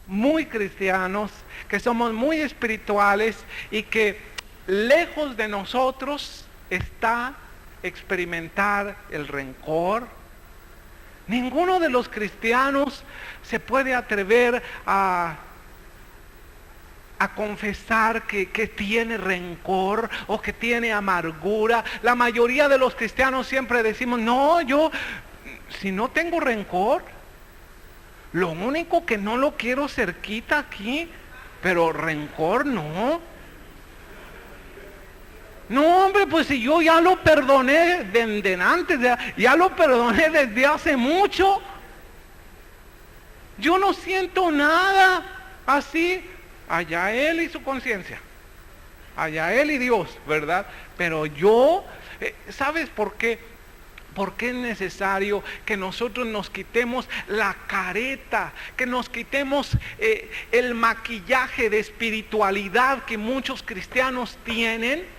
muy cristianos, que somos muy espirituales y que lejos de nosotros está experimentar el rencor. Ninguno de los cristianos se puede atrever a confesar que tiene rencor o que tiene amargura. La mayoría de los cristianos siempre decimos, no, yo si no tengo rencor, lo único que no lo quiero cerquita aquí, pero rencor no. No, hombre, pues si yo ya lo perdoné desde antes, ya lo perdoné desde hace mucho. Yo no siento nada así. Allá él y su conciencia. Allá él y Dios, ¿verdad? Pero yo, ¿sabes por qué? Porque es necesario que nosotros nos quitemos la careta, que nos quitemos el maquillaje de espiritualidad que muchos cristianos tienen,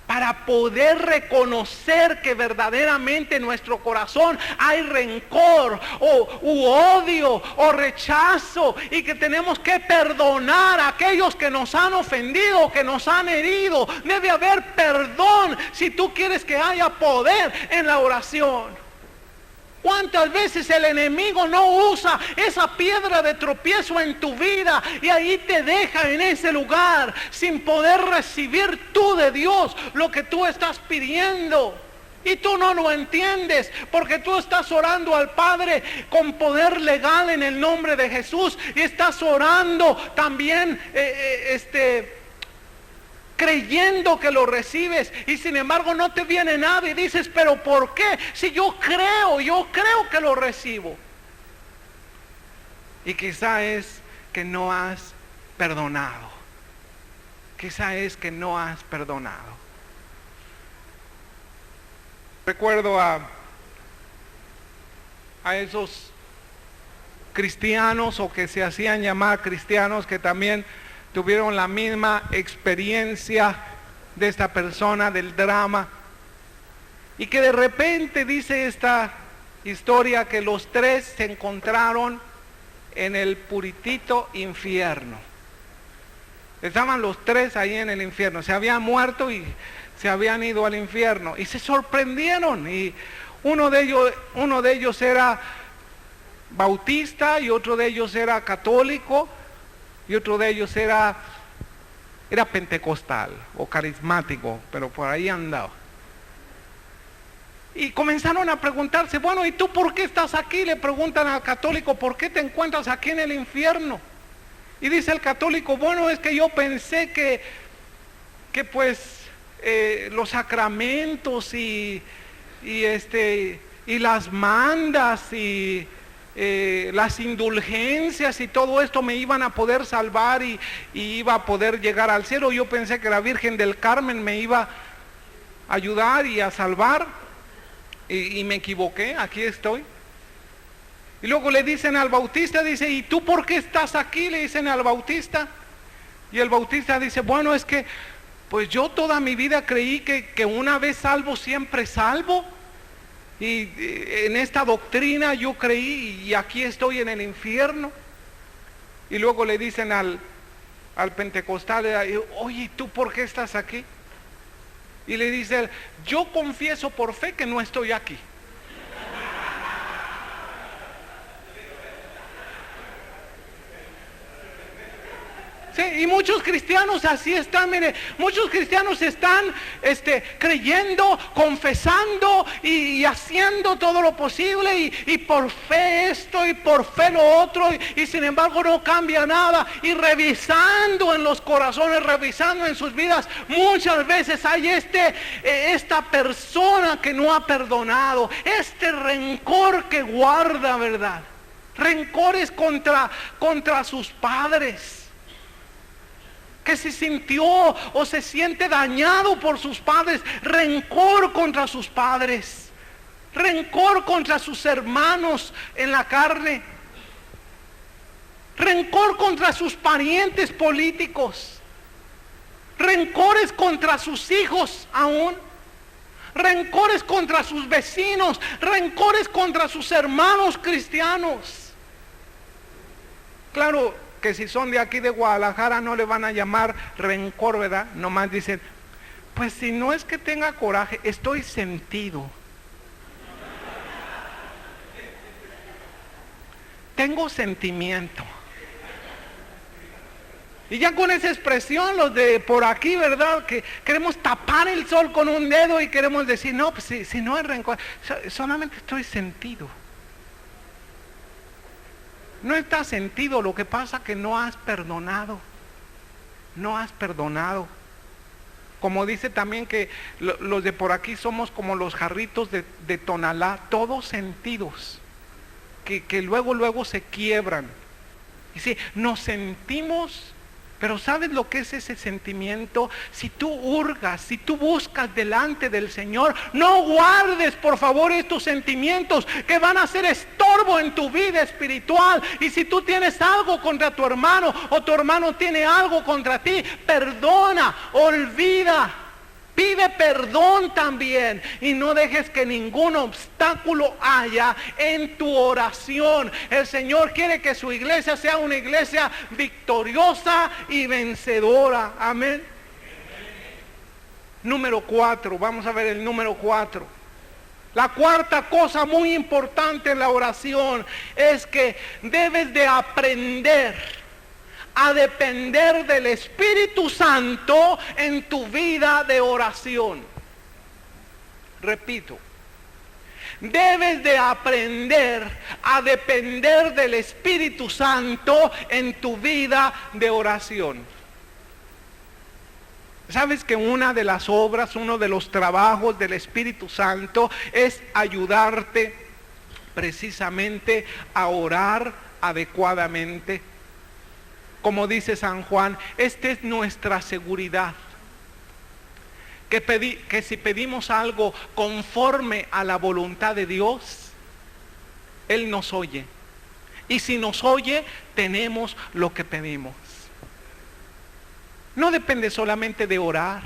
para poder reconocer que verdaderamente en nuestro corazón hay rencor u odio o rechazo, y que tenemos que perdonar a aquellos que nos han ofendido, que nos han herido. Debe haber perdón si tú quieres que haya poder en la oración. ¿Cuántas veces el enemigo no usa esa piedra de tropiezo en tu vida y ahí te deja en ese lugar sin poder recibir tú de Dios lo que tú estás pidiendo? Y tú no lo entiendes porque tú estás orando al Padre con poder legal en el nombre de Jesús, y estás orando también creyendo que lo recibes, y sin embargo no te viene nada y dices, pero ¿por qué? Si yo creo que lo recibo. Y quizá es que no has perdonado. Quizá es que no has perdonado. Recuerdo a esos cristianos, o que se hacían llamar cristianos, que también tuvieron la misma experiencia de esta persona, del drama, y que de repente dice esta historia que los tres se encontraron en el puritito infierno. Estaban los tres ahí en el infierno, se habían muerto y se habían ido al infierno, y se sorprendieron. Y uno de ellos era bautista, y otro de ellos era católico, y otro de ellos era pentecostal o carismático, pero por ahí andaba. Y comenzaron a preguntarse, bueno, ¿y tú por qué estás aquí? Le preguntan al católico, ¿por qué te encuentras aquí en el infierno? Y dice el católico, bueno, es que yo pensé que pues los sacramentos y las mandas y las indulgencias y todo esto me iban a poder salvar y iba a poder llegar al cielo. Yo pensé que la Virgen del Carmen me iba a ayudar y a salvar, y me equivoqué, aquí estoy. Y luego le dicen al bautista, dice, ¿y tú por qué estás aquí? Le dicen al bautista. Y el bautista dice, bueno, es que pues yo toda mi vida creí que una vez salvo siempre salvo. Y en esta doctrina yo creí, y aquí estoy en el infierno. Y luego le dicen al pentecostal, oye, ¿tú por qué estás aquí? Y le dice, yo confieso por fe que no estoy aquí. Sí, y muchos cristianos así están, mire, muchos cristianos están creyendo, confesando y haciendo todo lo posible, y por fe esto y por fe lo otro, y sin embargo no cambia nada. Y revisando en los corazones, revisando en sus vidas, muchas veces hay esta persona que no ha perdonado, este rencor que guarda, ¿verdad? Rencores contra sus padres, que se sintió o se siente dañado por sus padres, rencor contra sus padres, rencor contra sus hermanos en la carne, rencor contra sus parientes políticos, rencores contra sus hijos aún, rencores contra sus vecinos, rencores contra sus hermanos cristianos. Claro, que si son de aquí de Guadalajara no le van a llamar rencor, ¿verdad? Nomás dicen, pues si no es que tenga coraje, estoy sentido. Tengo sentimiento. Y ya con esa expresión, los de por aquí, ¿verdad? Que queremos tapar el sol con un dedo y queremos decir, no, pues si no es rencor, solamente estoy sentido. No está sentido, lo que pasa que no has perdonado. No has perdonado. Como dice también que los de por aquí somos como los jarritos de Tonalá, todos sentidos, que luego se quiebran. Y sí, nos sentimos. Pero ¿sabes lo que es ese sentimiento? Si tú hurgas, si tú buscas delante del Señor, no guardes por favor estos sentimientos que van a ser estorbo en tu vida espiritual. Y si tú tienes algo contra tu hermano o tu hermano tiene algo contra ti, perdona, olvida. Pide perdón también y no dejes que ningún obstáculo haya en tu oración. El Señor quiere que su iglesia sea una iglesia victoriosa y vencedora. Amén. Número 4, vamos a ver el número 4. La cuarta cosa muy importante en la oración es que debes de aprender a depender del Espíritu Santo en tu vida de oración. Repito, debes de aprender a depender del Espíritu Santo en tu vida de oración. ¿Sabes que una de las obras, uno de los trabajos del Espíritu Santo es ayudarte precisamente a orar adecuadamente? Como dice San Juan, esta es nuestra seguridad. Que si pedimos algo conforme a la voluntad de Dios, Él nos oye. Y si nos oye, tenemos lo que pedimos. No depende solamente de orar.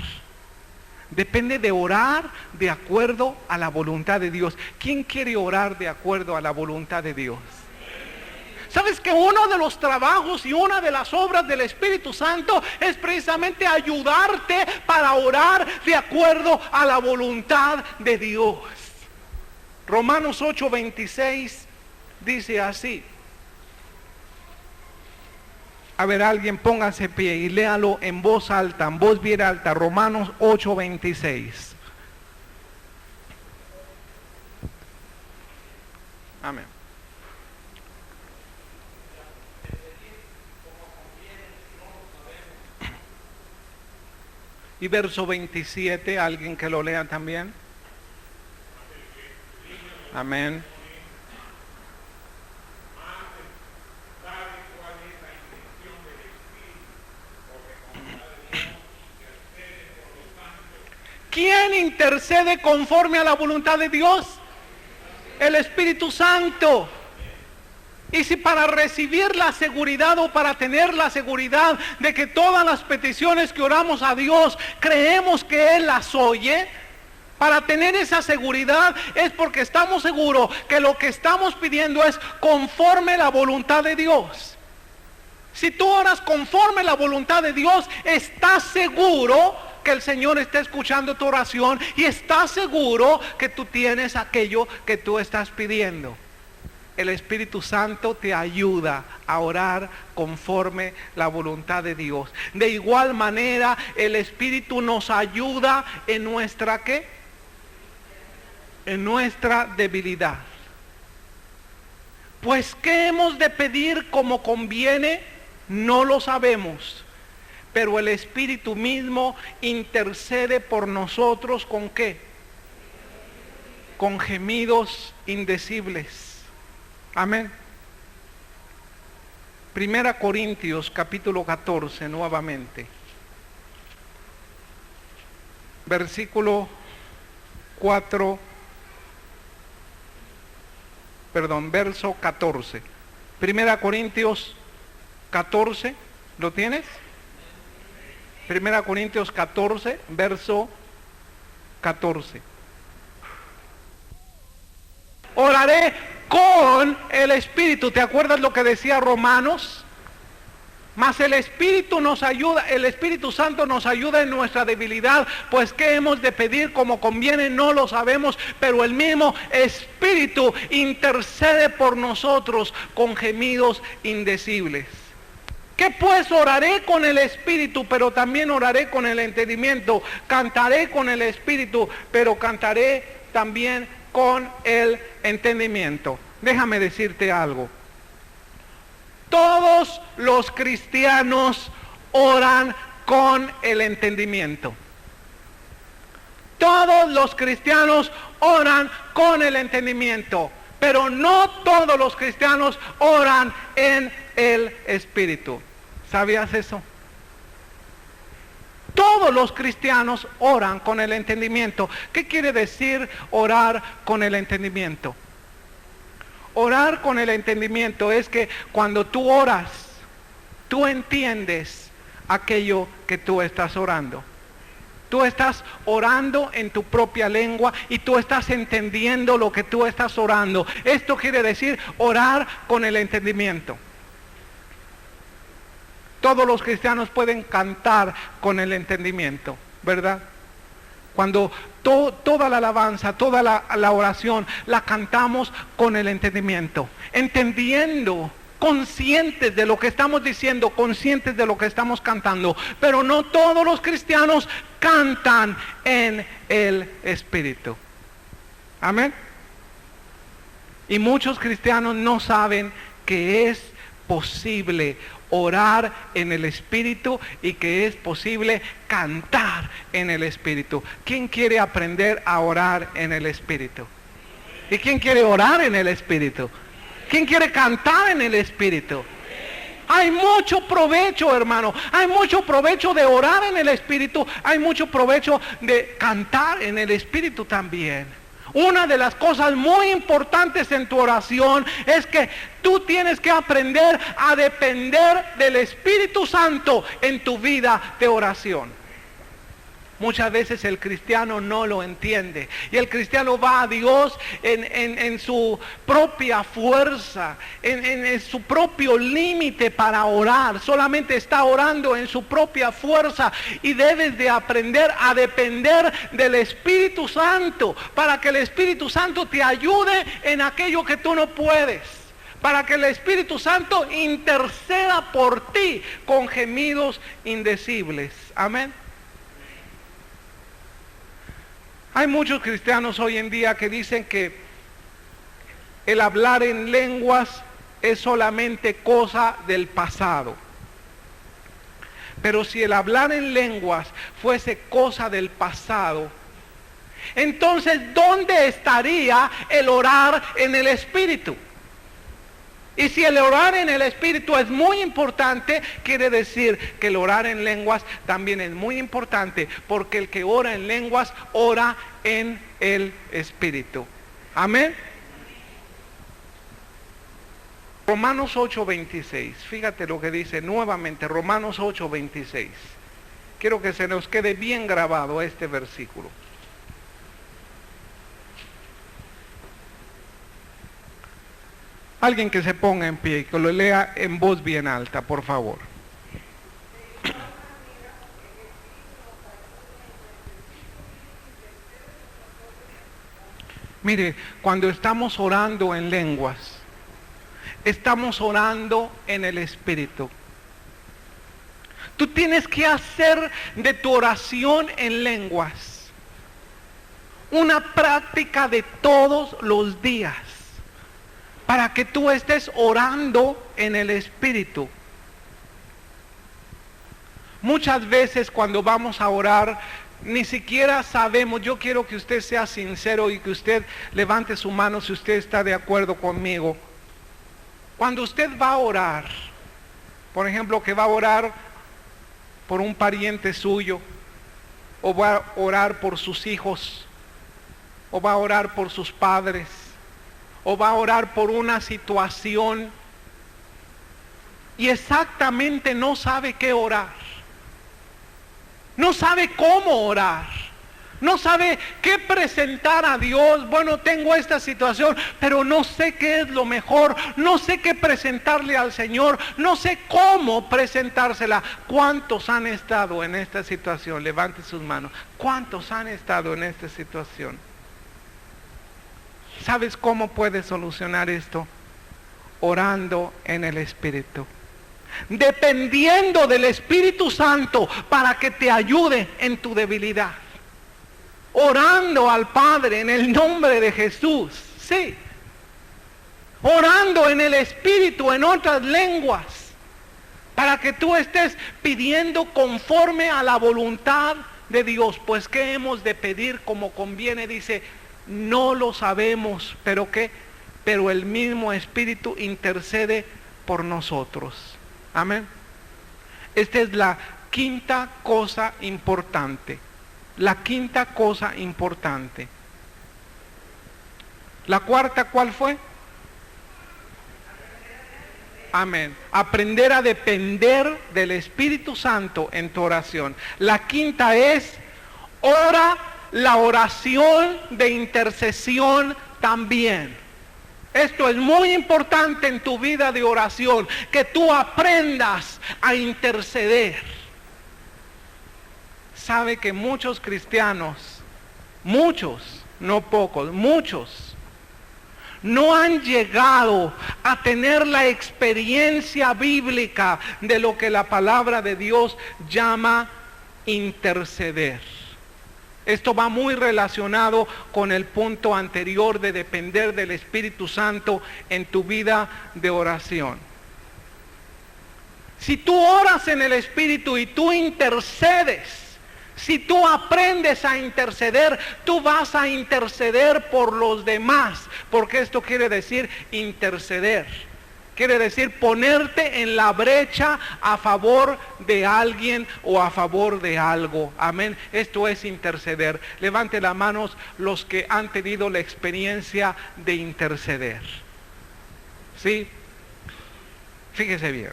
Depende de orar de acuerdo a la voluntad de Dios. ¿Quién quiere orar de acuerdo a la voluntad de Dios? ¿Sabes que uno de los trabajos y una de las obras del Espíritu Santo es precisamente ayudarte para orar de acuerdo a la voluntad de Dios? Romanos 8:26 dice así. A ver, alguien póngase pie y léalo en voz alta, en voz bien alta. Romanos 8:26. Amén. Y verso 27, alguien que lo lea también. Amén. ¿Quién intercede conforme a la voluntad de Dios? El Espíritu Santo. Y si para recibir la seguridad o para tener la seguridad de que todas las peticiones que oramos a Dios creemos que Él las oye, para tener esa seguridad es porque estamos seguros que lo que estamos pidiendo es conforme a la voluntad de Dios. Si tú oras conforme a la voluntad de Dios, estás seguro que el Señor está escuchando tu oración y estás seguro que tú tienes aquello que tú estás pidiendo. El Espíritu Santo te ayuda a orar conforme la voluntad de Dios. De igual manera, el Espíritu nos ayuda en nuestra ¿qué? En nuestra debilidad. Pues ¿qué hemos de pedir como conviene? No lo sabemos. Pero el Espíritu mismo intercede por nosotros ¿con qué? Con gemidos indecibles. Amén. Primera Corintios capítulo 14 nuevamente. Versículo 4. Verso 14. Primera Corintios 14, ¿lo tienes? Primera Corintios 14, verso 14. Oraré con el Espíritu. ¿Te acuerdas lo que decía Romanos? Mas el Espíritu nos ayuda, el Espíritu Santo nos ayuda en nuestra debilidad, pues qué hemos de pedir como conviene no lo sabemos, pero el mismo Espíritu intercede por nosotros con gemidos indecibles. ¿Qué pues? Oraré con el Espíritu, pero también oraré con el entendimiento. Cantaré con el Espíritu, pero cantaré también con el entendimiento. Déjame decirte algo. Todos los cristianos oran con el entendimiento. Todos los cristianos oran con el entendimiento, pero no todos los cristianos oran en el Espíritu. ¿Sabías eso? Todos los cristianos oran con el entendimiento. ¿Qué quiere decir orar con el entendimiento? Orar con el entendimiento es que cuando tú oras, tú entiendes aquello que tú estás orando. Tú estás orando en tu propia lengua y tú estás entendiendo lo que tú estás orando. Esto quiere decir orar con el entendimiento. Todos los cristianos pueden cantar con el entendimiento, ¿verdad? Cuando toda la alabanza, toda la oración, la cantamos con el entendimiento, entendiendo, conscientes de lo que estamos diciendo, conscientes de lo que estamos cantando. Pero no todos los cristianos cantan en el Espíritu. Amén. Y muchos cristianos no saben que es posible orar en el Espíritu y que es posible cantar en el Espíritu. ¿Quién quiere aprender a orar en el Espíritu? ¿Y quién quiere orar en el Espíritu? ¿Quién quiere cantar en el Espíritu? Hay mucho provecho, hermano. Hay mucho provecho de orar en el Espíritu. Hay mucho provecho de cantar en el Espíritu también. Una de las cosas muy importantes en tu oración es que tú tienes que aprender a depender del Espíritu Santo en tu vida de oración. Muchas veces el cristiano no lo entiende y el cristiano va a Dios en su propia fuerza, en su propio límite para orar. Solamente está orando en su propia fuerza y debes de aprender a depender del Espíritu Santo para que el Espíritu Santo te ayude en aquello que tú no puedes. Para que el Espíritu Santo interceda por ti con gemidos indecibles. Amén. Hay muchos cristianos hoy en día que dicen que el hablar en lenguas es solamente cosa del pasado. Pero si el hablar en lenguas fuese cosa del pasado, entonces ¿dónde estaría el orar en el Espíritu? Y si el orar en el Espíritu es muy importante, quiere decir que el orar en lenguas también es muy importante, porque el que ora en lenguas, ora en el Espíritu. Amén. Romanos 8:26, fíjate lo que dice nuevamente, Romanos 8:26. Quiero que se nos quede bien grabado este versículo. Alguien que se ponga en pie y que lo lea en voz bien alta, por favor. Mire, cuando estamos orando en lenguas, estamos orando en el Espíritu. Tú tienes que hacer de tu oración en lenguas una práctica de todos los días, para que tú estés orando en el Espíritu. Muchas veces cuando vamos a orar, ni siquiera sabemos. Yo quiero que usted sea sincero y que usted levante su mano si usted está de acuerdo conmigo. Cuando usted va a orar, por ejemplo, que va a orar por un pariente suyo, o va a orar por sus hijos, o va a orar por sus padres, o va a orar por una situación y exactamente no sabe qué orar, no sabe cómo orar, No sabe qué presentar a Dios. Bueno, tengo esta situación, pero no sé qué es lo mejor. No sé qué presentarle al Señor. No sé cómo presentársela. ¿Cuántos han estado en esta situación? Levante sus manos. ¿Cuántos han estado en esta situación? ¿Sabes cómo puedes solucionar esto? Orando en el Espíritu. Dependiendo del Espíritu Santo para que te ayude en tu debilidad. Orando al Padre en el nombre de Jesús. Sí. Orando en el Espíritu en otras lenguas. Para que tú estés pidiendo conforme a la voluntad de Dios. Pues ¿qué hemos de pedir como conviene? Dice, no lo sabemos. ¿Pero qué? Pero el mismo Espíritu intercede por nosotros. Amén. Esta es la quinta cosa importante. La quinta cosa importante. ¿La cuarta cuál fue? Amén. Aprender a depender del Espíritu Santo en tu oración. La quinta es, ora la oración de intercesión también. Esto es muy importante en tu vida de oración, que tú aprendas a interceder. Sabe que muchos cristianos, muchos, no pocos, muchos, no han llegado a tener la experiencia bíblica de lo que la palabra de Dios llama interceder. Esto va muy relacionado con el punto anterior de depender del Espíritu Santo en tu vida de oración. Si tú oras en el Espíritu y tú intercedes, si tú aprendes a interceder, tú vas a interceder por los demás, porque esto quiere decir interceder. Quiere decir ponerte en la brecha a favor de alguien o a favor de algo. Amén. Esto es interceder. Levante las manos los que han tenido la experiencia de interceder. ¿Sí? Fíjese bien.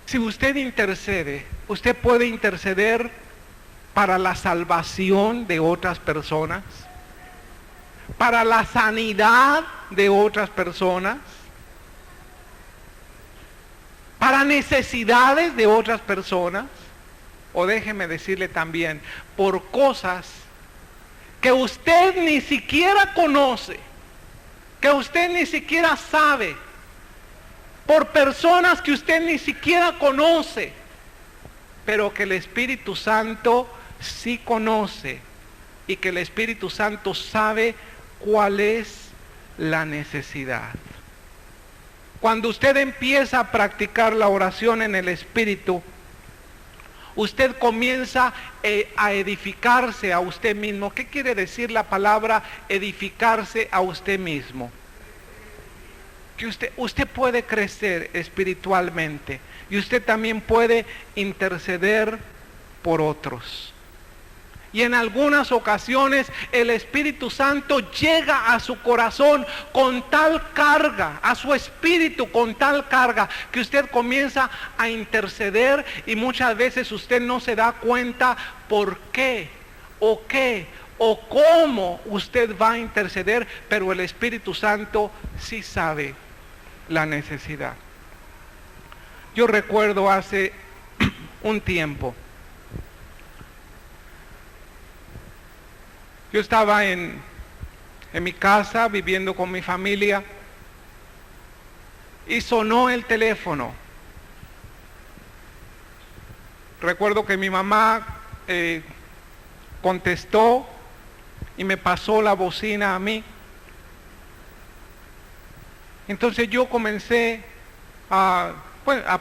Si usted intercede, usted puede interceder para la salvación de otras personas, para la sanidad de otras personas, para necesidades de otras personas, o déjeme decirle también, por cosas que usted ni siquiera conoce, que usted ni siquiera sabe, por personas que usted ni siquiera conoce, pero que el Espíritu Santo sí conoce y que el Espíritu Santo sabe cuál es la necesidad. Cuando usted empieza a practicar la oración en el Espíritu, usted comienza a edificarse a usted mismo. ¿Qué quiere decir la palabra edificarse a usted mismo? Que usted puede crecer espiritualmente y usted también puede interceder por otros. Y en algunas ocasiones el Espíritu Santo llega a su corazón con tal carga, a su espíritu con tal carga, que usted comienza a interceder y muchas veces usted no se da cuenta por qué o cómo usted va a interceder, pero el Espíritu Santo sí sabe la necesidad. Yo recuerdo hace un tiempo, yo estaba en mi casa viviendo con mi familia y sonó el teléfono. Recuerdo que mi mamá contestó y me pasó la bocina a mí. Entonces yo comencé a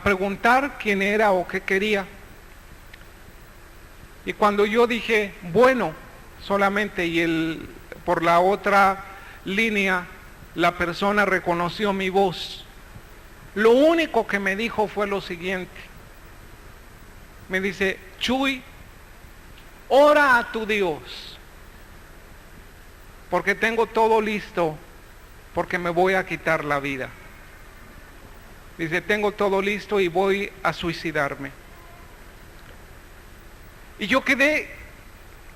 preguntar quién era o qué quería. Y cuando yo dije, bueno, solamente, y por la otra línea, la persona reconoció mi voz. Lo único que me dijo fue lo siguiente. Me dice, Chuy, ora a tu Dios, porque tengo todo listo, porque me voy a quitar la vida. Dice, tengo todo listo y voy a suicidarme. Y yo quedé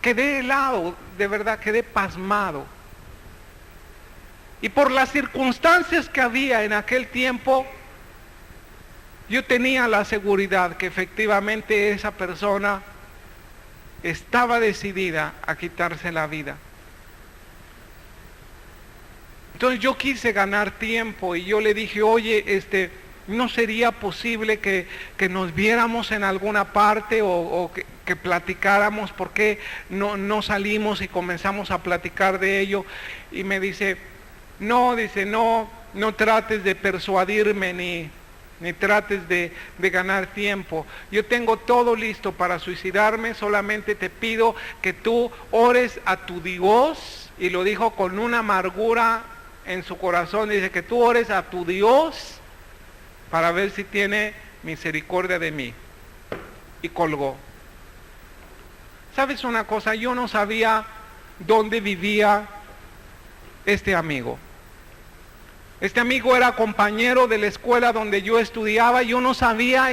helado, de verdad, quedé pasmado. Y por las circunstancias que había en aquel tiempo, yo tenía la seguridad que efectivamente esa persona estaba decidida a quitarse la vida. Entonces yo quise ganar tiempo y yo le dije, oye, ¿no sería posible que nos viéramos en alguna parte o que platicáramos? ¿Por qué no salimos y comenzamos a platicar de ello? Y me dice, no trates de persuadirme ni trates de ganar tiempo. Yo tengo todo listo para suicidarme, solamente te pido que tú ores a tu Dios, y lo dijo con una amargura en su corazón, dice que tú ores a tu Dios para ver si tiene misericordia de mí. Y colgó. ¿Sabes una cosa? Yo no sabía dónde vivía este amigo. Este amigo era compañero de la escuela donde yo estudiaba. Yo no sabía,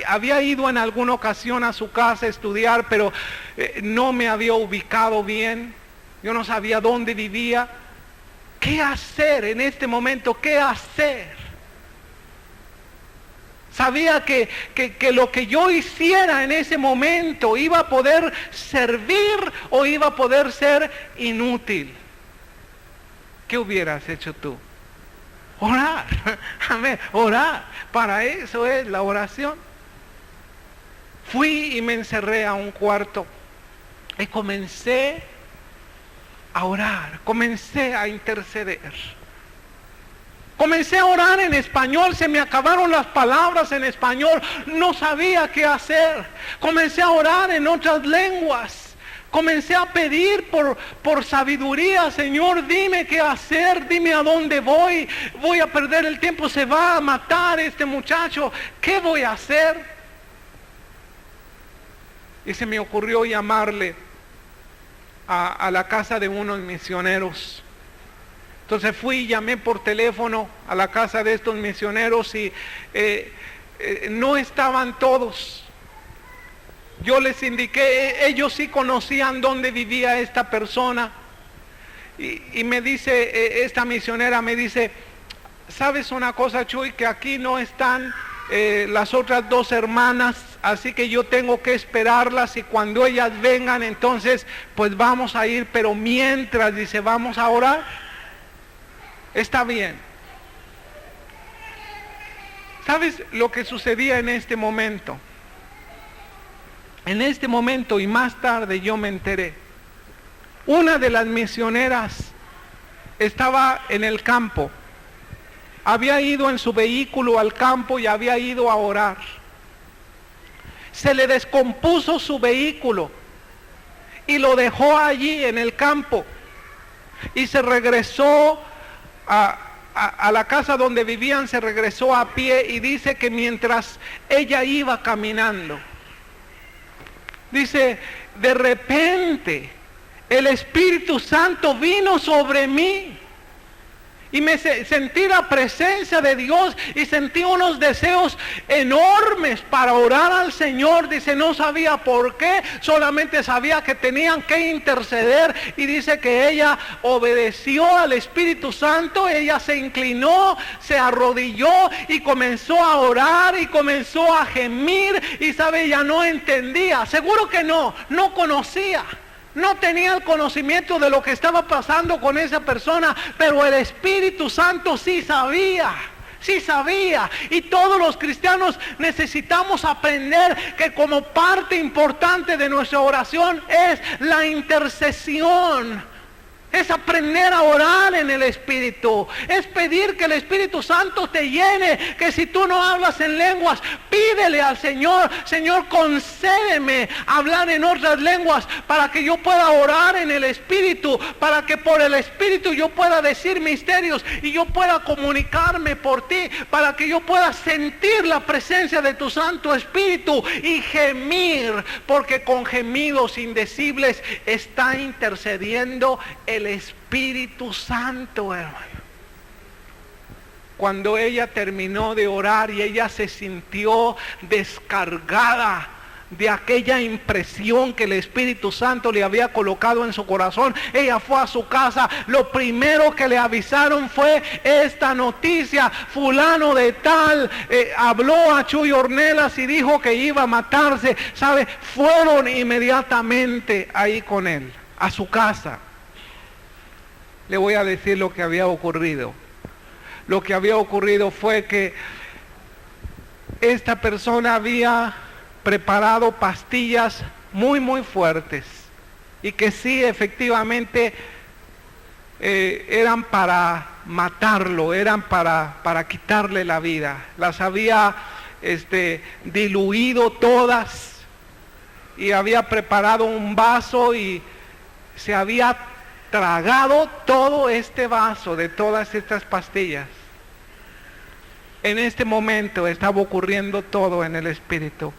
había ido en alguna ocasión a su casa a estudiar, pero no me había ubicado bien. Yo no sabía dónde vivía. ¿Qué hacer en este momento? ¿Qué hacer? Sabía que lo que yo hiciera en ese momento iba a poder servir o iba a poder ser inútil. ¿Qué hubieras hecho tú? Orar. Amén. Orar. Para eso es la oración. Fui y me encerré a un cuarto y comencé a orar, comencé a interceder. Comencé a orar en español, se me acabaron las palabras en español, no sabía qué hacer. Comencé a orar en otras lenguas. Comencé a pedir por sabiduría. Señor, dime qué hacer, dime a dónde voy a perder el tiempo, se va a matar este muchacho, ¿qué voy a hacer? Y se me ocurrió llamarle a la casa de unos misioneros. Entonces fui y llamé por teléfono a la casa de estos misioneros y no estaban todos. Yo les indiqué, ellos sí conocían dónde vivía esta persona. Y me dice, esta misionera me dice, ¿sabes una cosa, Chuy? Que aquí no están las otras dos hermanas, así que yo tengo que esperarlas y cuando ellas vengan, entonces pues vamos a ir, pero mientras, dice, vamos a orar. Está bien. ¿Sabes lo que sucedía en este momento? En este momento y más tarde yo me enteré. Una de las misioneras estaba en el campo. Había ido en su vehículo al campo y había ido a orar. Se le descompuso su vehículo y lo dejó allí en el campo. Y se regresó a la casa donde vivían, se regresó a pie y dice que mientras ella iba caminando, dice, de repente el Espíritu Santo vino sobre mí y me sentí la presencia de Dios y sentí unos deseos enormes para orar al Señor. Dice, no sabía por qué, solamente sabía que tenían que interceder. Y dice que ella obedeció al Espíritu Santo, ella se inclinó, se arrodilló y comenzó a orar y comenzó a gemir. Y sabe, ella no entendía, seguro que no conocía. No tenía el conocimiento de lo que estaba pasando con esa persona, pero el Espíritu Santo sí sabía. Sí sabía. Y todos los cristianos necesitamos aprender que como parte importante de nuestra oración es la intercesión. Es aprender a orar en el Espíritu. Es pedir que el Espíritu Santo te llene. Que si tú no hablas en lenguas, pídele al Señor, Señor, concédeme hablar en otras lenguas para que yo pueda orar en el Espíritu, para que por el Espíritu yo pueda decir misterios y yo pueda comunicarme por ti, para que yo pueda sentir la presencia de tu Santo Espíritu y gemir, porque con gemidos indecibles está intercediendo el Espíritu Santo, hermano. Cuando ella terminó de orar y ella se sintió descargada de aquella impresión que el Espíritu Santo le había colocado en su corazón. Ella fue a su casa, lo primero que le avisaron fue esta noticia: fulano de tal habló a Chuy Ornelas y dijo que iba a matarse. ¿Sabe? Fueron inmediatamente ahí con él, a su casa. Le voy a decir lo que había ocurrido. Lo que había ocurrido fue que esta persona había preparado pastillas muy fuertes y que sí, efectivamente, eran para matarlo, eran para quitarle la vida. Las había diluido todas y había preparado un vaso y se había tragado todo este vaso de todas estas pastillas. En este momento estaba ocurriendo todo en el Espíritu.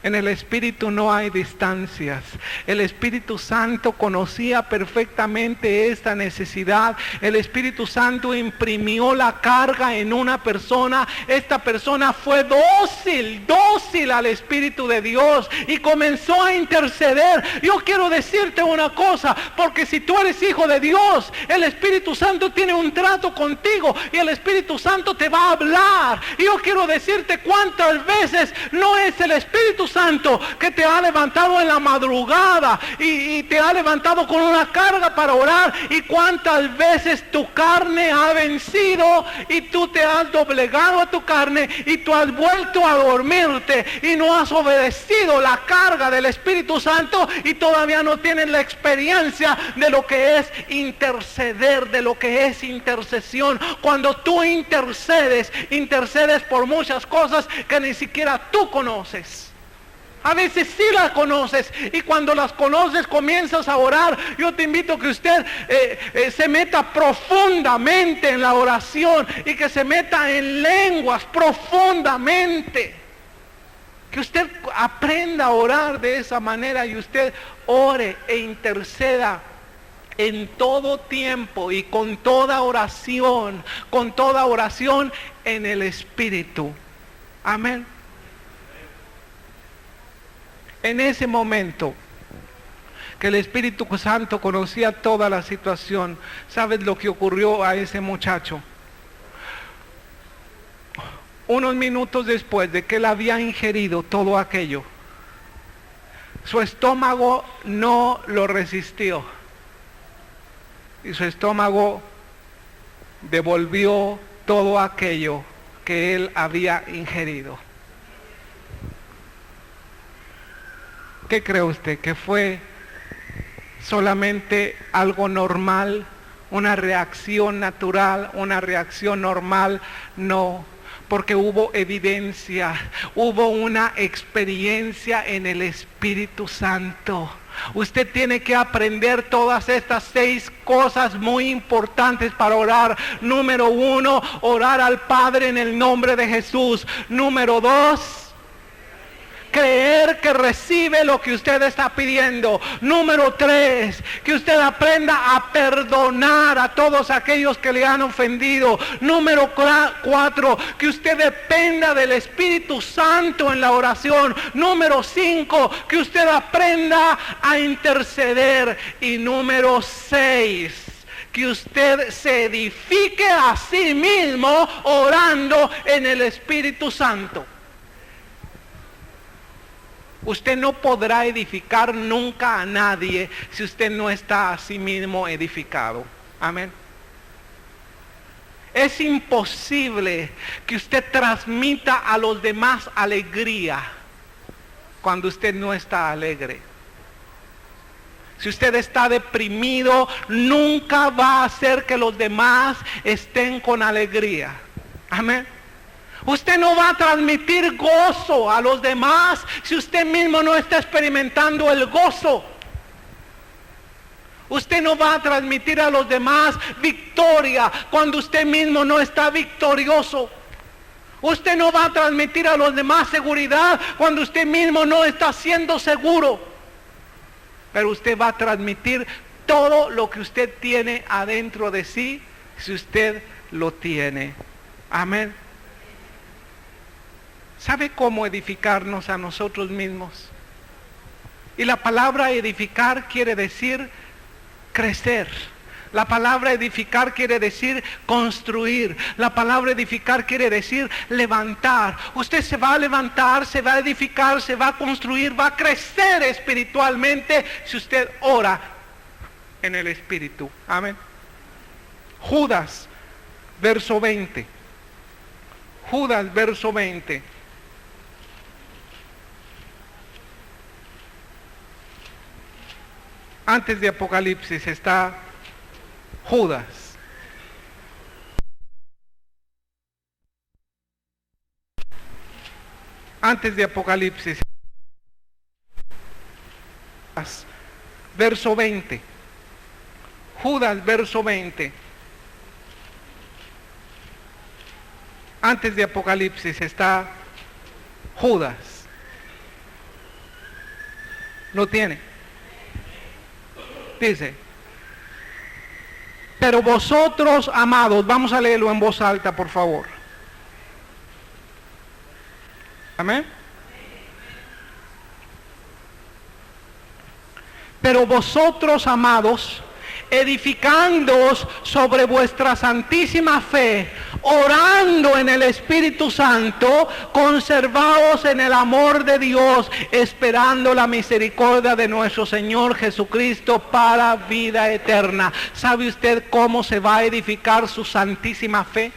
En el Espíritu no hay distancias. El Espíritu Santo conocía perfectamente esta necesidad. El Espíritu Santo imprimió la carga en una persona. Esta persona fue dócil al Espíritu de Dios y comenzó a interceder. Yo quiero decirte una cosa, porque si tú eres hijo de Dios, el Espíritu Santo tiene un trato contigo y el Espíritu Santo te va a hablar. Y yo quiero decirte cuántas veces no es el Espíritu Santo que te ha levantado en la madrugada y te ha levantado con una carga para orar, y cuántas veces tu carne ha vencido y tú te has doblegado a tu carne y tú has vuelto a dormirte y no has obedecido la carga del Espíritu Santo y todavía no tienes la experiencia de lo que es interceder, de lo que es intercesión. Cuando tú intercedes por muchas cosas que ni siquiera tú conoces. A veces sí las conoces, y cuando las conoces comienzas a orar. Yo te invito a que usted se meta profundamente en la oración y que se meta en lenguas profundamente. Que usted aprenda a orar de esa manera y usted ore e interceda en todo tiempo y con toda oración en el Espíritu. Amén. En ese momento que el Espíritu Santo conocía toda la situación, ¿sabes lo que ocurrió a ese muchacho? Unos minutos después de que él había ingerido todo aquello, su estómago no lo resistió y su estómago devolvió todo aquello que él había ingerido. ¿Qué cree usted? ¿Que fue solamente algo normal, una reacción natural, una reacción normal? No, porque hubo evidencia, hubo una experiencia en el Espíritu Santo. Usted tiene que aprender todas estas 6 cosas muy importantes para orar. Número 1, orar al Padre en el nombre de Jesús. Número 2, creer que recibe lo que usted está pidiendo. Número 3, que usted aprenda a perdonar a todos aquellos que le han ofendido. Número 4, que usted dependa del Espíritu Santo en la oración. Número 5, que usted aprenda a interceder. Y número 6, que usted se edifique a sí mismo orando en el Espíritu Santo. Usted no podrá edificar nunca a nadie si usted no está a sí mismo edificado. Amén. Es imposible que usted transmita a los demás alegría cuando usted no está alegre. Si usted está deprimido, nunca va a hacer que los demás estén con alegría. Amén. Usted no va a transmitir gozo a los demás si usted mismo no está experimentando el gozo. Usted no va a transmitir a los demás victoria cuando usted mismo no está victorioso. Usted no va a transmitir a los demás seguridad cuando usted mismo no está siendo seguro. Pero usted va a transmitir todo lo que usted tiene adentro de sí si usted lo tiene. Amén. ¿Sabe cómo edificarnos a nosotros mismos? Y la palabra edificar quiere decir crecer. La palabra edificar quiere decir construir. La palabra edificar quiere decir levantar. Usted se va a levantar, se va a edificar, se va a construir, va a crecer espiritualmente si usted ora en el Espíritu. Amén. Judas, verso 20. Judas, verso 20. Antes de Apocalipsis está Judas. Antes de Apocalipsis. Verso 20. Judas, verso 20. Antes de Apocalipsis está Judas. ¿Lo tiene? Dice: pero vosotros, amados, vamos a leerlo en voz alta, por favor. Amén. Pero vosotros, amados, edificándoos sobre vuestra santísima fe, orando en el Espíritu Santo, conservaos en el amor de Dios, esperando la misericordia de nuestro Señor Jesucristo para vida eterna. ¿Sabe usted cómo se va a edificar su santísima fe?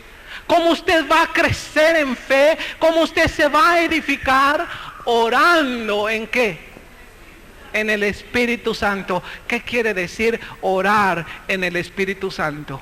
¿Cómo usted va a crecer en fe? ¿Cómo usted se va a edificar? Orando ¿en qué? En el Espíritu Santo. ¿Qué quiere decir orar en el Espíritu Santo?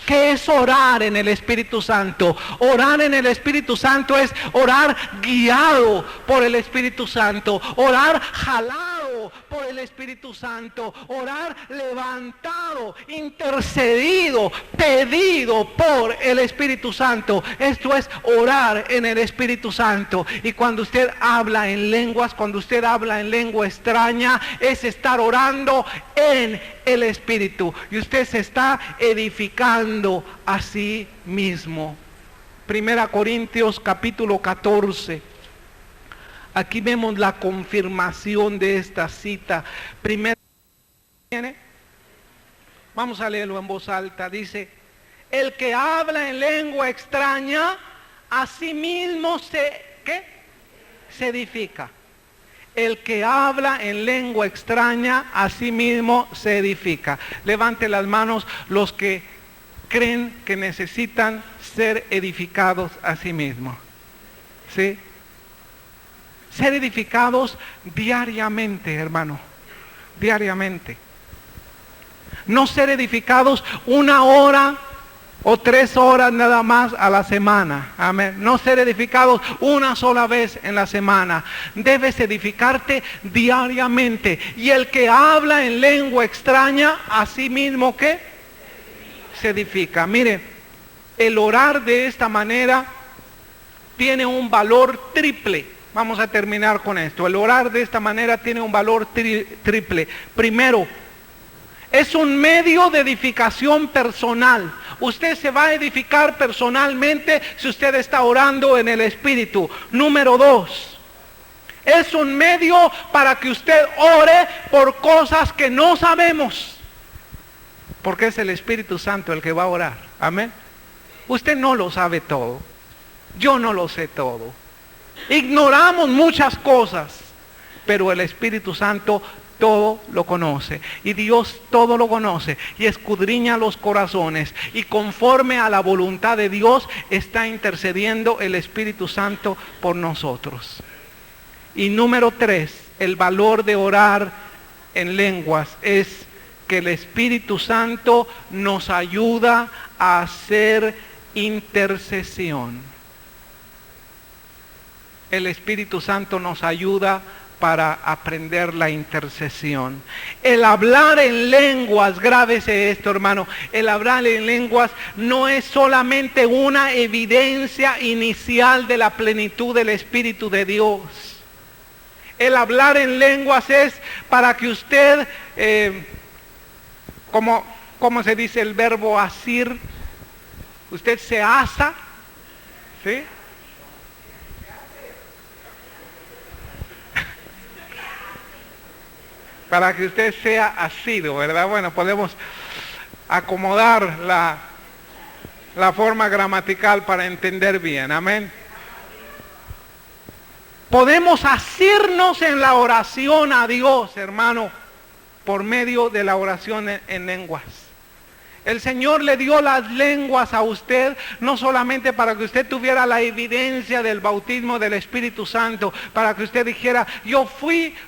¿Qué es orar en el Espíritu Santo? Orar en el Espíritu Santo es orar guiado por el Espíritu Santo, orar jalado por el Espíritu Santo, orar levantado, intercedido, pedido por el Espíritu Santo. Esto es orar en el Espíritu Santo. Y cuando usted habla en lenguas, cuando usted habla en lengua extraña, es estar orando en el Espíritu. Y usted se está edificando a sí mismo. Primera Corintios capítulo 14. Aquí vemos la confirmación de esta cita. Primero, vamos a leerlo en voz alta. Dice: el que habla en lengua extraña, a sí mismo se edifica. El que habla en lengua extraña, a sí mismo se edifica. Levante las manos los que creen que necesitan ser edificados a sí mismos. ¿Sí? Ser edificados diariamente, hermano. Diariamente. No ser edificados 1 hora o 3 horas nada más a la semana. Amén. No ser edificados una sola vez en la semana. Debes edificarte diariamente. Y el que habla en lengua extraña, a sí mismo ¿qué? Se edifica. Mire, el orar de esta manera tiene un valor triple. Vamos a terminar con esto. El orar de esta manera tiene un valor triple. Primero, es un medio de edificación personal. Usted se va a edificar personalmente si usted está orando en el Espíritu. Número 2, es un medio para que usted ore por cosas que no sabemos. Porque es el Espíritu Santo el que va a orar. Amén. Usted no lo sabe todo. Yo no lo sé todo. Ignoramos muchas cosas, pero el Espíritu Santo todo lo conoce, y Dios todo lo conoce y escudriña los corazones, y conforme a la voluntad de Dios está intercediendo el Espíritu Santo por nosotros. Y número 3, el valor de orar en lenguas es que el Espíritu Santo nos ayuda a hacer intercesión. El Espíritu Santo nos ayuda para aprender la intercesión. El hablar en lenguas, grábese esto, hermano, el hablar en lenguas no es solamente una evidencia inicial de la plenitud del Espíritu de Dios. El hablar en lenguas es para que usted, ¿cómo se dice el verbo asir? Usted se asa, ¿sí? para que usted sea asido, ¿verdad? Bueno, podemos acomodar la forma gramatical para entender bien, amén. Podemos asirnos en la oración a Dios, hermano, por medio de la oración en lenguas. El Señor le dio las lenguas a usted, no solamente para que usted tuviera la evidencia del bautismo del Espíritu Santo, para que usted dijera, yo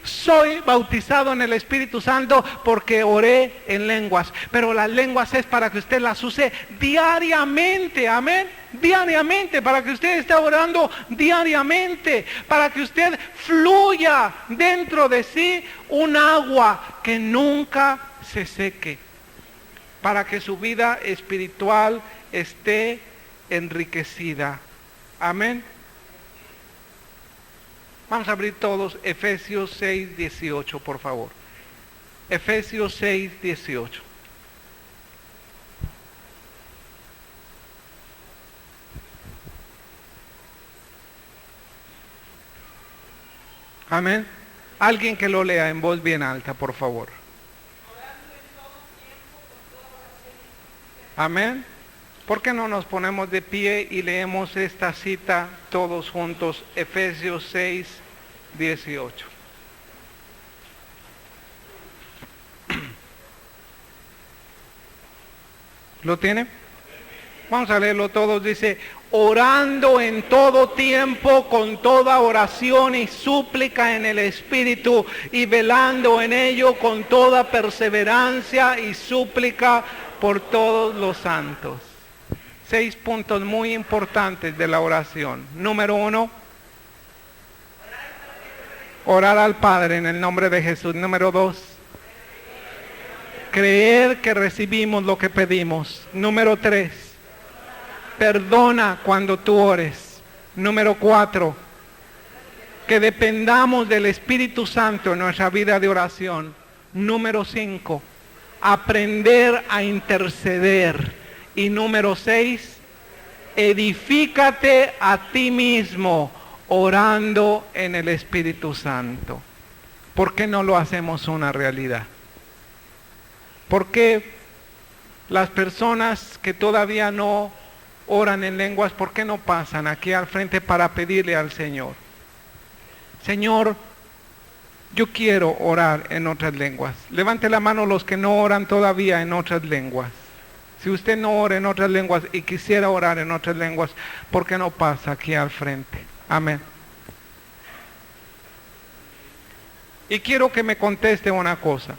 soy bautizado en el Espíritu Santo porque oré en lenguas. Pero las lenguas es para que usted las use diariamente, amén. Diariamente, para que usted esté orando diariamente, para que usted fluya dentro de sí un agua que nunca se seque, para que su vida espiritual esté enriquecida. Amén. Vamos a abrir todos Efesios 6, 18, por favor. Efesios 6, 18. Amén. Alguien que lo lea en voz bien alta, por favor. Amén. ¿Por qué no nos ponemos de pie y leemos esta cita todos juntos? Efesios 6, 18. ¿Lo tiene? Vamos a leerlo todos. Dice, orando en todo tiempo con toda oración y súplica en el Espíritu y velando en ello con toda perseverancia y súplica por todos los santos. 6 puntos muy importantes de la oración. Número 1, orar al Padre en el nombre de Jesús. Número 2, creer que recibimos lo que pedimos. Número 3, perdona cuando tú ores. Número 4, que dependamos del Espíritu Santo en nuestra vida de oración. Número 5, aprender a interceder. Y número 6, edifícate a ti mismo orando en el Espíritu Santo. ¿Por qué no lo hacemos una realidad? ¿Por qué las personas que todavía no oran en lenguas, por qué no pasan aquí al frente para pedirle al Señor? Señor, yo quiero orar en otras lenguas. Levante la mano los que no oran todavía en otras lenguas. Si usted no ora en otras lenguas y quisiera orar en otras lenguas, ¿por qué no pasa aquí al frente? Amén. Y quiero que me conteste una cosa.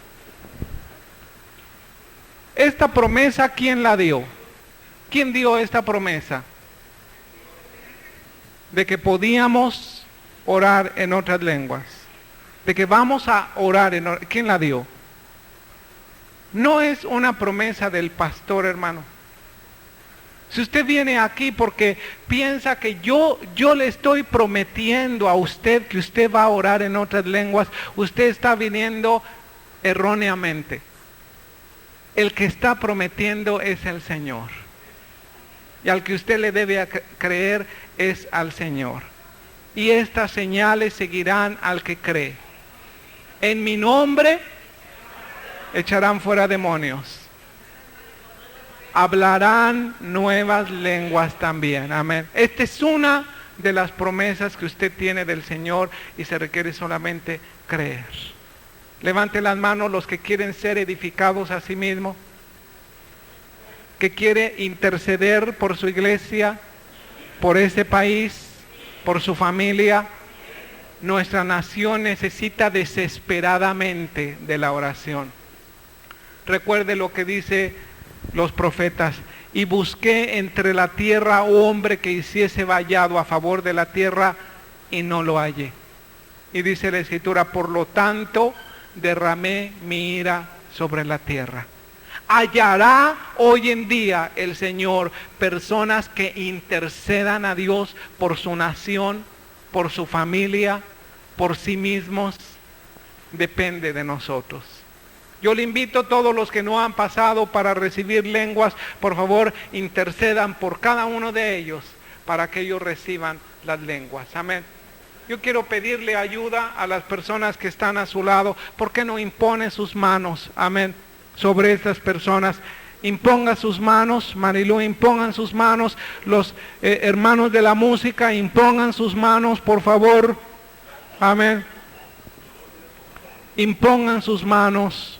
Esta promesa, ¿quién la dio? ¿Quién dio esta promesa? De que podíamos orar en otras lenguas. De que vamos a orar en otras. ¿Quién la dio? No es una promesa del pastor, hermano. Si usted viene aquí porque piensa que yo le estoy prometiendo a usted que usted va a orar en otras lenguas, usted está viniendo erróneamente. El que está prometiendo es el Señor. Y al que usted le debe creer es al Señor. Y estas señales seguirán al que cree. En mi nombre echarán fuera demonios. Hablarán nuevas lenguas también. Amén. Esta es una de las promesas que usted tiene del Señor y se requiere solamente creer. Levante las manos los que quieren ser edificados a sí mismos, que quiere interceder por su iglesia, por este país, por su familia. Nuestra nación necesita desesperadamente de la oración. Recuerde lo que dice los profetas: y busqué entre la tierra hombre que hiciese vallado a favor de la tierra, y no lo hallé. Y dice la Escritura: por lo tanto derramé mi ira sobre la tierra. Hallará hoy en día el Señor personas que intercedan a Dios por su nación, por su familia, por sí mismos. Depende de nosotros. Yo le invito a todos los que no han pasado para recibir lenguas, por favor, intercedan por cada uno de ellos para que ellos reciban las lenguas. Amén. Yo quiero pedirle ayuda a las personas que están a su lado. ¿Por qué no impone sus manos, amén, sobre estas personas? Imponga sus manos, Marilu, impongan sus manos. Los hermanos de la música, impongan sus manos, por favor. Amén. Impongan sus manos.